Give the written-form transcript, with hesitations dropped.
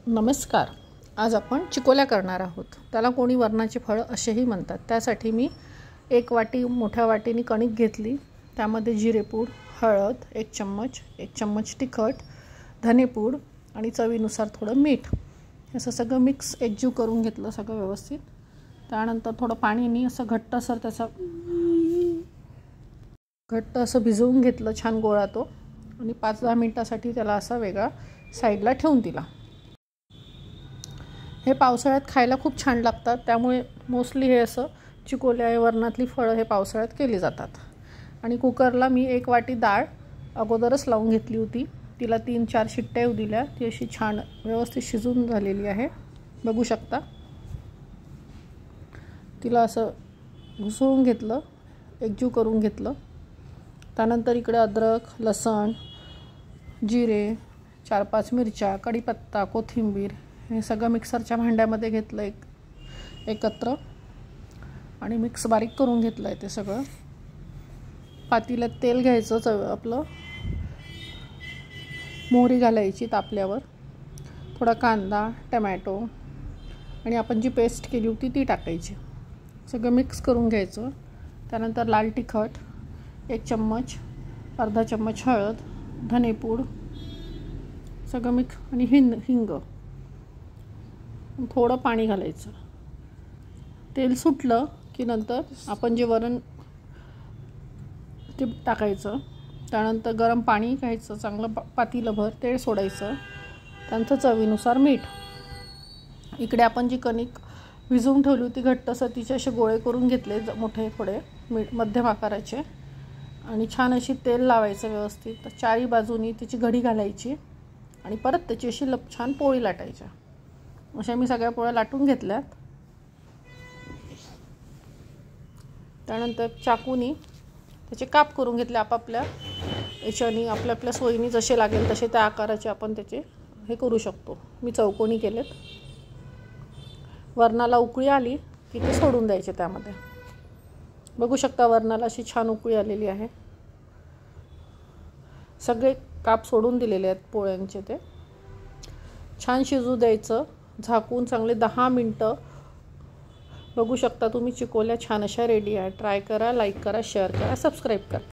नमस्कार. आज आपण चिकोल्या करणार आहोत. त्याला कोणी वरणाचे फळं असेही म्हणतात. त्यासाठी मी 1 वाटी मोठ्या वाटीने कणिक घेतली. त्यामध्ये जिरेपूड, हळद 1 चम्मच तिखट, धनेपूड आणि चवीनुसार थोडं मीठ असं सगळं मिक्स एकजीव करून घेतलं सगळं व्यवस्थित. त्यानंतर थोडं पाणीने असं घट्ट असं भिजवून घेतलं छान गोळा तो, आणि 5-10 मिनटासाठी त्याला असा वेगळा साईडला ठेवून दिला. हे पावसाळ्यात खायला खूप छान लागतात. त्यामुळे मोस्टली हे असं चिकोल्या वरणातली फळं हे पावसाळ्यात केली जातात. आणि कुकरला मी 1 वाटी डाळ अगोदरच लावून घेतली होती. तिला 3-4 शिट्ट्या येऊ दिल्या. ती अशी छान व्यवस्थित शिजून झालेली आहे, बघू शकता. तिला असं घुसळून घेतलं, एकजीव करून घेतलं. त्यानंतर इकडे अद्रक, लसण, जिरे, 4-5 मिरच्या, कढीपत्ता, कोथिंबीर हे सगळं मिक्सरच्या भांड्यामध्ये घेतलं एकत्र, आणि मिक्स बारीक करून घेतलं आहे ते सगळं. पातेल्यात तेल घ्यायचं, आपलं मोहरी घालायची तापल्यावर, थोडा कांदा, टमॅटो आणि आपण जी पेस्ट केली होती ती टाकायची. सगळं मिक्स करून घ्यायचं. त्यानंतर लाल तिखट 1 चम्मच, अर्धा चम्मच हळद, धनेपूड सगळं मिक्स, आणि हिंग, थोडं पाणी घालायचं. तेल सुटलं की नंतर आपण जे वरण ते टाकायचं. त्यानंतर गरम पाणी घ्यायचं, चांगलं पातेलंभर तेल सोडायचं. त्यानंतर चवीनुसार मीठ. इकडे आपण जी कणिक भिजवून ठेवली होती घट्टसर, तिचे असे गोळे करून घेतले मोठे थोडे मध्यम आकाराचे, आणि छान अशी तेल लावायचं व्यवस्थित. 4ही बाजूनी त्याची घडी घालायची आणि परत त्याची अशी छान पोळी लाटायच्या. अशा मी सगळ्या पोळ्या लाटून घेतल्यात. त्यानंतर चाकूनी त्याचे काप करून घेतले आपापल्या याच्यानी, आपल्या सोयीने जसे लागेल तसे त्या आकाराचे आपण त्याचे हे करू शकतो. मी चौकोनी केलेत. वरणाला उकळी आली की ते सोडून द्यायचे त्यामध्ये. बघू शकता वरणाला अशी छान उकळी आलेली आहे. सगळे काप सोडून दिलेले आहेत पोळ्यांचे. ते छान शिजू द्यायचं झाकून चांगले 10 मिनटं. बघू शकता तुम्ही चिकोल्या छान अशा रेडी आहे. ट्राय करा, लाईक करा, शेअर करा, सबस्क्राईब करा.